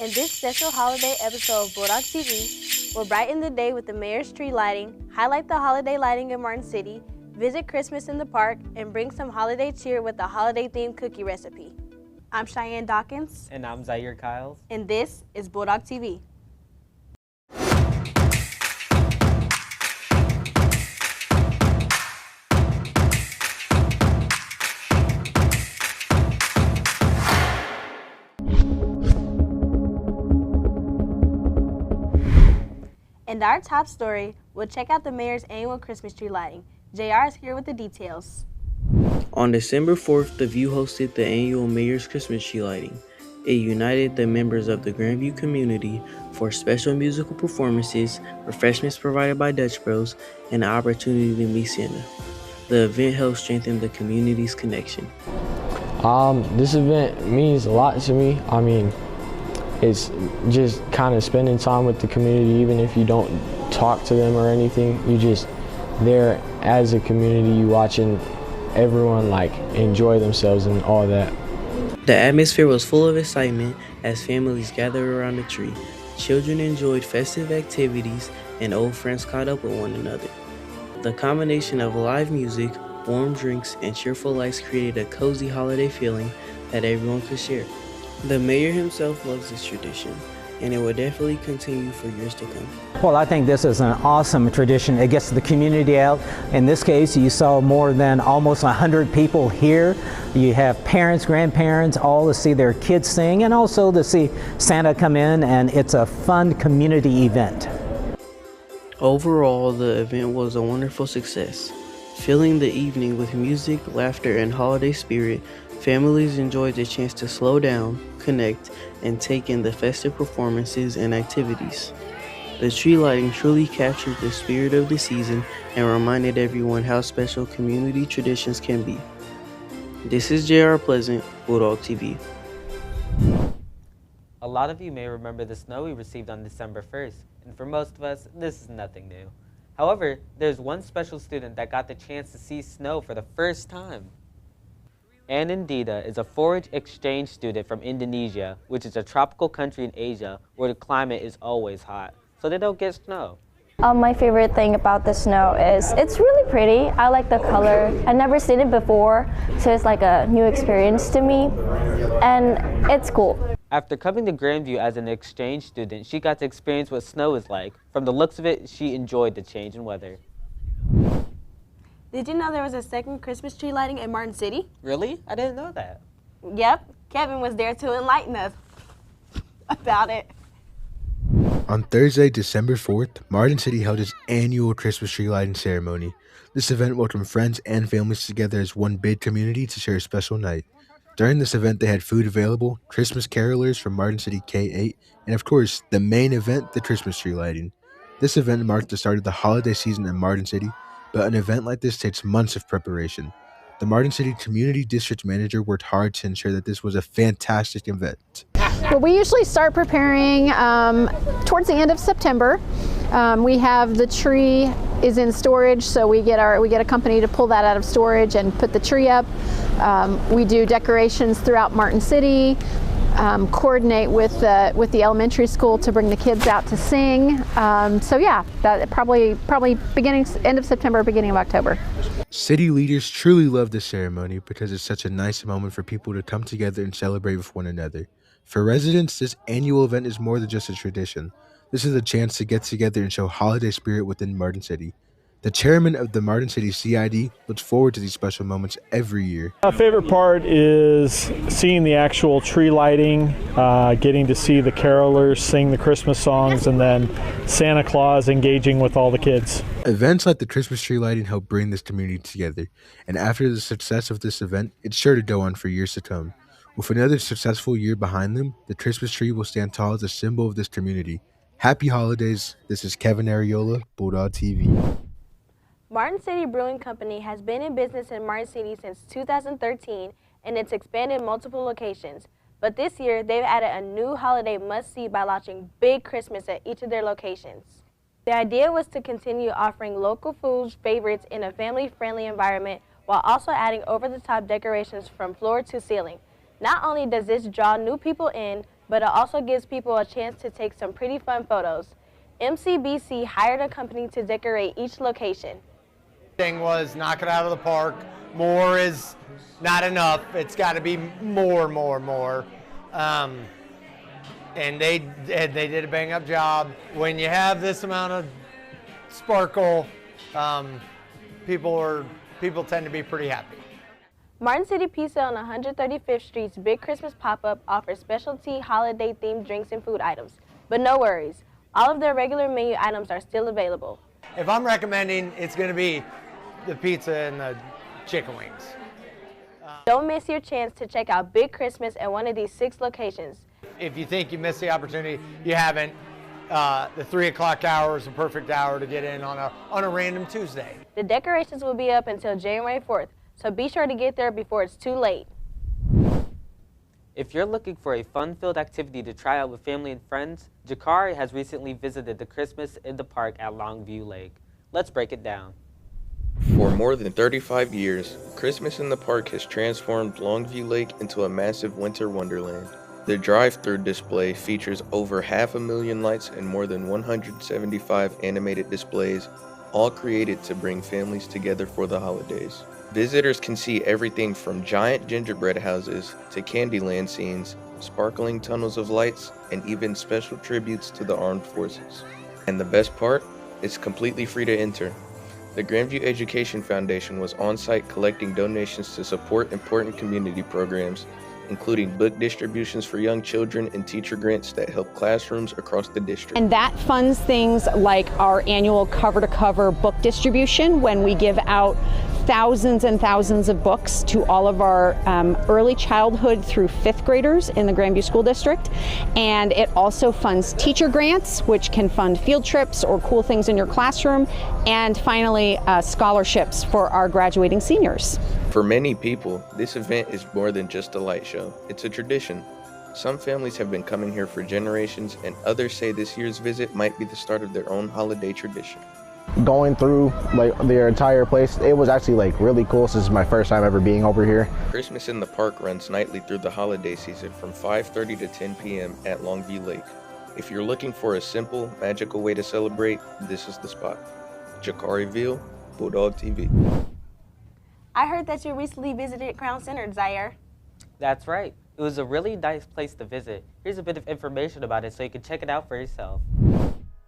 In this special holiday episode of Bulldog TV, we'll brighten the day with the mayor's tree lighting, highlight the holiday lighting in Martin City, visit Christmas in the park, and bring some holiday cheer with a holiday-themed cookie recipe. I'm Cheyenne Dawkins. And I'm Zaire Kyles. And this is Bulldog TV. In our top story, we'll check out the mayor's annual Christmas tree lighting. JR is here with the details. On December 4th, the View hosted the annual Mayor's Christmas tree lighting. It united the members of the Longview community for special musical performances, refreshments provided by Dutch Bros, and an opportunity to meet Santa. The event helped strengthen the community's connection. This event means a lot to me. I mean, it's just kind of spending time with the community, even if you don't talk to them or anything. You just there as a community, you watching everyone like enjoy themselves and all that. The atmosphere was full of excitement as families gathered around the tree. Children enjoyed festive activities and old friends caught up with one another. The combination of live music, warm drinks, and cheerful lights created a cozy holiday feeling that everyone could share. The mayor himself loves this tradition, and it will definitely continue for years to come. Well, I think this is an awesome tradition. It gets the community out. In this case, you saw more than almost 100 people here. You have parents, grandparents, all to see their kids sing, and also to see Santa come in, and it's a fun community event. Overall, the event was a wonderful success. Filling the evening with music, laughter, and holiday spirit, families enjoyed the chance to slow down, connect, and take in the festive performances and activities. The tree lighting truly captured the spirit of the season and reminded everyone how special community traditions can be. This is J.R. Pleasant, Bulldog TV. A lot of you may remember the snow we received on December 1st, and for most of us, this is nothing new. However, there's one special student that got the chance to see snow for the first time. Anindita is a forage exchange student from Indonesia, which is a tropical country in Asia where the climate is always hot, so they don't get snow. My favorite thing about the snow is it's really pretty. I like the color. I've never seen it before, so it's like a new experience to me, and it's cool. After coming to Grandview as an exchange student, she got to experience what snow is like. From the looks of it, she enjoyed the change in weather. Did you know there was a second Christmas tree lighting in Martin City? Really? I didn't know that. Yep, Kevin was there to enlighten us about it. On Thursday, December 4th, Martin City held its annual Christmas tree lighting ceremony. This event welcomed friends and families together as one big community to share a special night. During this event, they had food available, Christmas carolers from Martin City K-8, and of course, the main event, the Christmas tree lighting. This event marked the start of the holiday season in Martin City, but an event like this takes months of preparation. The Martin City Community District Manager worked hard to ensure that this was a fantastic event. Well, we usually start preparing towards the end of September. We have the tree is in storage, so we get a company to pull that out of storage and put the tree up. We do decorations throughout Martin City. Coordinate with the elementary school to bring the kids out to sing. So yeah, that probably end of September, beginning of October. City leaders truly love this ceremony because it's such a nice moment for people to come together and celebrate with one another. For residents, this annual event is more than just a tradition. This is a chance to get together and show holiday spirit within Martin City. The chairman of the Martin City CID looks forward to these special moments every year. My favorite part is seeing the actual tree lighting, getting to see the carolers sing the Christmas songs, and then Santa Claus engaging with all the kids. Events like the Christmas tree lighting help bring this community together, and after the success of this event, it's sure to go on for years to come. With another successful year behind them, the Christmas tree will stand tall as a symbol of this community. Happy holidays. This is Kevin Ariola, Bulldog TV. Martin City Brewing Company has been in business in Martin City since 2013, and it's expanded multiple locations. But this year, they've added a new holiday must-see by launching Big Christmas at each of their locations. The idea was to continue offering local food favorites in a family-friendly environment while also adding over-the-top decorations from floor to ceiling. Not only does this draw new people in, but it also gives people a chance to take some pretty fun photos. MCBC hired a company to decorate each location. Thing was knock it out of the park. More is not enough. It's got to be more. And they did a bang up job. When you have this amount of sparkle, people tend to be pretty happy. Martin City Pizza on 135th Street's Big Christmas Pop-Up offers specialty holiday-themed drinks and food items. But no worries, all of their regular menu items are still available. If I'm recommending, it's going to be the pizza and the chicken wings. Don't miss your chance to check out Big Christmas at one of these 6 locations. If you think you missed the opportunity, you haven't. The 3 o'clock hour is a perfect hour to get in on a random Tuesday. The decorations will be up until January 4th, so be sure to get there before it's too late. If you're looking for a fun-filled activity to try out with family and friends, Jakari has recently visited the Christmas in the Park at Longview Lake. Let's break it down. For more than 35 years, Christmas in the Park has transformed Longview Lake into a massive winter wonderland. The drive-through display features over 500,000 lights and more than 175 animated displays, all created to bring families together for the holidays. Visitors can see everything from giant gingerbread houses to Candyland scenes, sparkling tunnels of lights, and even special tributes to the armed forces. And the best part? It's completely free to enter. The Grandview Education Foundation was on site collecting donations to support important community programs, including book distributions for young children and teacher grants that help classrooms across the district. And that funds things like our annual cover-to-cover book distribution, when we give out thousands and thousands of books to all of our early childhood through 5th graders in the Grandview School District. And it also funds teacher grants, which can fund field trips or cool things in your classroom. And finally, scholarships for our graduating seniors. For many people, this event is more than just a light show. It's a tradition. Some families have been coming here for generations, and others say this year's visit might be the start of their own holiday tradition. Going through their entire place, it was actually really cool. This is my first time ever being over here. Christmas in the Park runs nightly through the holiday season from 5:30 to 10 p.m. at Longview Lake. If you're looking for a simple, magical way to celebrate, this is the spot. Jakari Veal, Bulldog TV. I heard that you recently visited Crown Center, Zaire. That's right. It was a really nice place to visit. Here's a bit of information about it so you can check it out for yourself.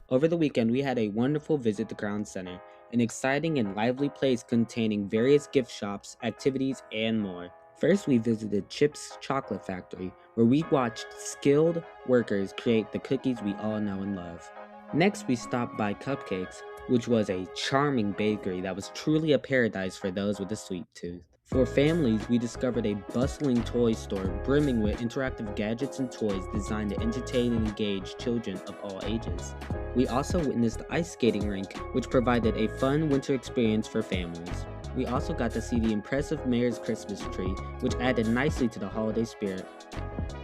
Over the weekend, we had a wonderful visit to Crown Center, an exciting and lively place containing various gift shops, activities, and more. First, we visited Chip's Chocolate Factory, where we watched skilled workers create the cookies we all know and love. Next, we stopped by Cupcakes, which was a charming bakery that was truly a paradise for those with a sweet tooth. For families, we discovered a bustling toy store brimming with interactive gadgets and toys designed to entertain and engage children of all ages. We also witnessed the ice skating rink, which provided a fun winter experience for families. We also got to see the impressive Mayor's Christmas tree, which added nicely to the holiday spirit.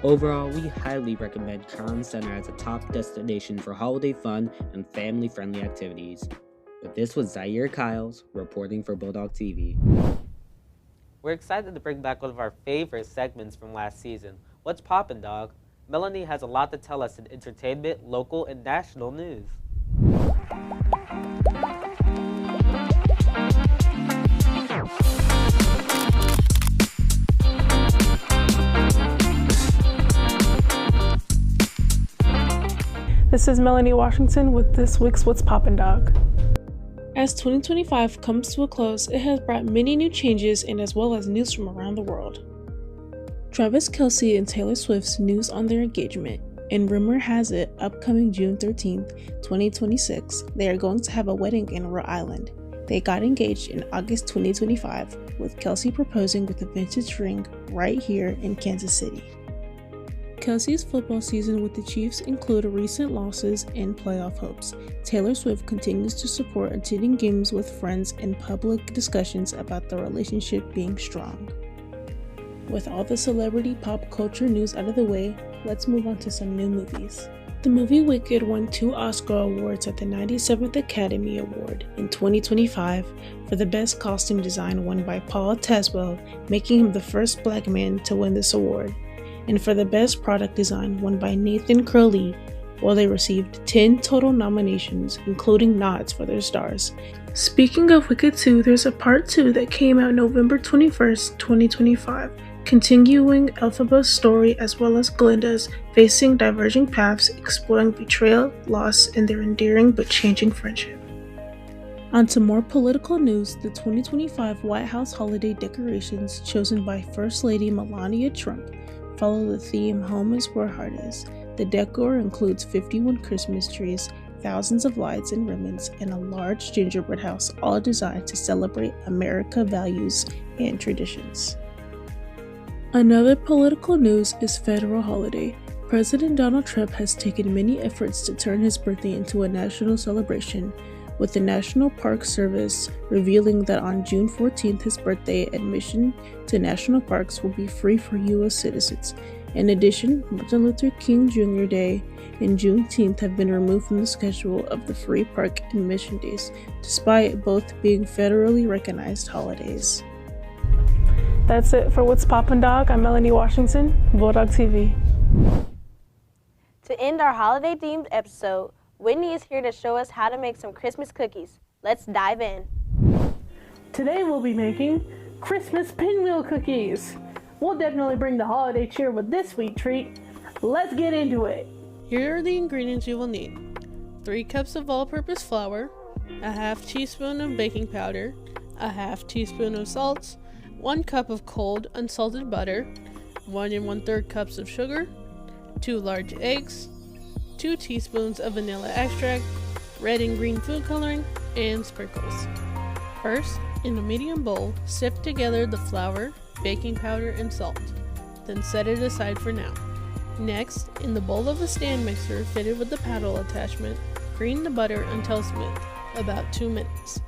Overall, we highly recommend Crown Center as a top destination for holiday fun and family-friendly activities. But this was Zaire Kyles reporting for Bulldog TV. We're excited to bring back one of our favorite segments from last season. What's poppin', dog? Melanie has a lot to tell us in entertainment, local, and national news. This is Melanie Washington with this week's What's Poppin' Dog. As 2025 comes to a close, it has brought many new changes and as well as news from around the world. Travis Kelce and Taylor Swift's news on their engagement, and rumor has it upcoming June 13th, 2026, they are going to have a wedding in Rhode Island. They got engaged in August 2025, with Kelce proposing with a vintage ring right here in Kansas City. Kelce's football season with the Chiefs include recent losses and playoff hopes. Taylor Swift continues to support attending games with friends and public discussions about the relationship being strong. With all the celebrity pop culture news out of the way, let's move on to some new movies. The movie Wicked won 2 Oscar awards at the 97th Academy Award in 2025 for the Best Costume Design, won by Paul Tazwell, making him the first black man to win this award. and for the Best Product Design won by Nathan Crowley, while they received 10 total nominations, including nods for their stars. Speaking of Wicked 2, there's a part 2 that came out November 21st, 2025, continuing Elphaba's story as well as Glinda's, facing diverging paths, exploring betrayal, loss, and their endearing but changing friendship. On to more political news, the 2025 White House holiday decorations chosen by First Lady Melania Trump follow the theme Home is Where Heart Is. The decor includes 51 Christmas trees, thousands of lights and ribbons, and a large gingerbread house, all designed to celebrate America values and traditions. Another political news is federal holiday. President Donald Trump has taken many efforts to turn his birthday into a national celebration, with the National Park Service revealing that on June 14th, his birthday, admission to national parks will be free for U.S. citizens. In addition, Martin Luther King Jr. Day and Juneteenth have been removed from the schedule of the free park admission days, despite both being federally recognized holidays. That's it for What's Poppin' Dog. I'm Melanie Washington, Bulldog TV. To end our holiday-themed episode, Whitney is here to show us how to make some Christmas cookies. Let's dive in. Today we'll be making Christmas pinwheel cookies. We'll definitely bring the holiday cheer with this sweet treat. Let's get into it. Here are the ingredients you will need. 3 cups of all-purpose flour, a half teaspoon of baking powder, a half teaspoon of salt, 1 cup of cold unsalted butter, 1 1/3 cups of sugar, 2 large eggs, 2 teaspoons of vanilla extract, red and green food coloring, and sprinkles. First, in a medium bowl, sift together the flour, baking powder, and salt. Then set it aside for now. Next, in the bowl of a stand mixer fitted with the paddle attachment, green the butter until smooth, about 2 minutes.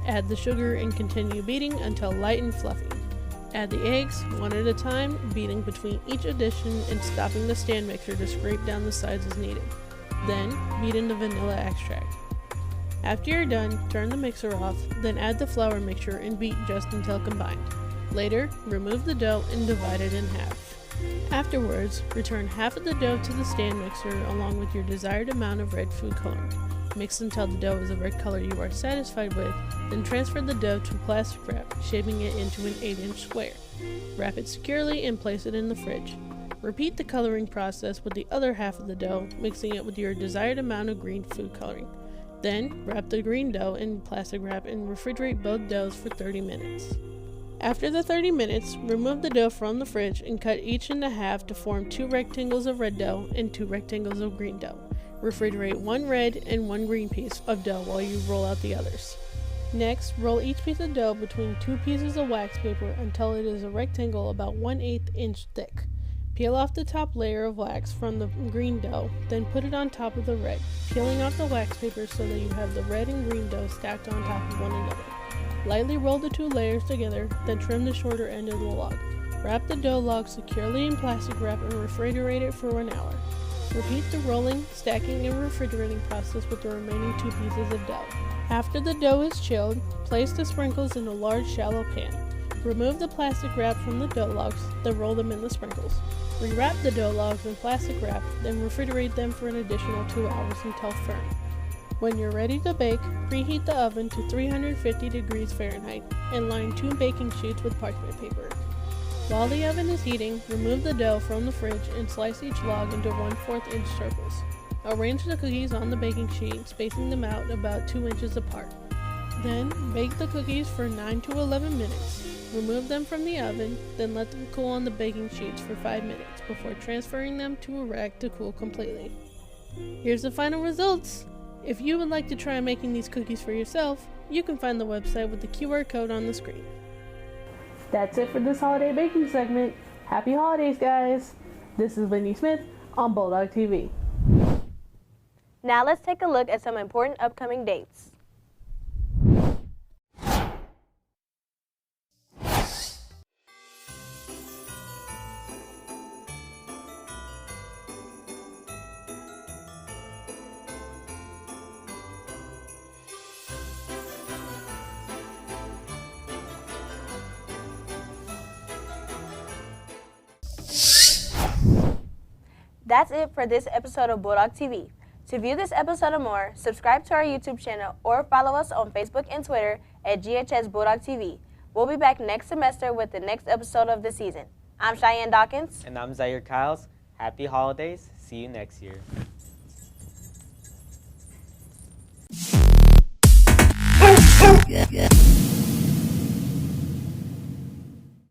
Add the sugar and continue beating until light and fluffy. Add the eggs, one at a time, beating between each addition and stopping the stand mixer to scrape down the sides as needed. Then, beat in the vanilla extract. After you're done, turn the mixer off, then add the flour mixture and beat just until combined. Later, remove the dough and divide it in half. Afterwards, return half of the dough to the stand mixer along with your desired amount of red food coloring. Mix until the dough is a red color you are satisfied with, then transfer the dough to plastic wrap, shaping it into an 8-inch square. Wrap it securely and place it in the fridge. Repeat the coloring process with the other half of the dough, mixing it with your desired amount of green food coloring. Then, wrap the green dough in plastic wrap and refrigerate both doughs for 30 minutes. After the 30 minutes, remove the dough from the fridge and cut each in half to form 2 rectangles of red dough and 2 rectangles of green dough. Refrigerate 1 red and 1 green piece of dough while you roll out the others. Next, roll each piece of dough between 2 pieces of wax paper until it is a rectangle about 1/8 inch thick. Peel off the top layer of wax from the green dough, then put it on top of the red, peeling off the wax paper so that you have the red and green dough stacked on top of one another. Lightly roll the 2 layers together, then trim the shorter end of the log. Wrap the dough log securely in plastic wrap and refrigerate it for 1 hour. Repeat the rolling, stacking, and refrigerating process with the remaining 2 pieces of dough. After the dough is chilled, place the sprinkles in a large shallow pan. Remove the plastic wrap from the dough logs, then roll them in the sprinkles. Rewrap the dough logs in plastic wrap, then refrigerate them for an additional 2 hours until firm. When you're ready to bake, preheat the oven to 350 degrees Fahrenheit and line 2 baking sheets with parchment paper. While the oven is heating, remove the dough from the fridge and slice each log into 1/4 inch circles. Arrange the cookies on the baking sheet, spacing them out about 2 inches apart. Then, bake the cookies for 9 to 11 minutes. Remove them from the oven, then let them cool on the baking sheets for 5 minutes before transferring them to a rack to cool completely. Here's the final results! If you would like to try making these cookies for yourself, you can find the website with the QR code on the screen. That's it for this holiday baking segment. Happy holidays, guys! This is Whitney Smith on Bulldog TV. Now let's take a look at some important upcoming dates. That's it for this episode of Bulldog TV. To view this episode and more, subscribe to our YouTube channel or follow us on Facebook and Twitter at GHS Bulldog TV. We'll be back next semester with the next episode of the season. I'm Cheyenne Dawkins. And I'm Zaire Kyles. Happy holidays. See you next year.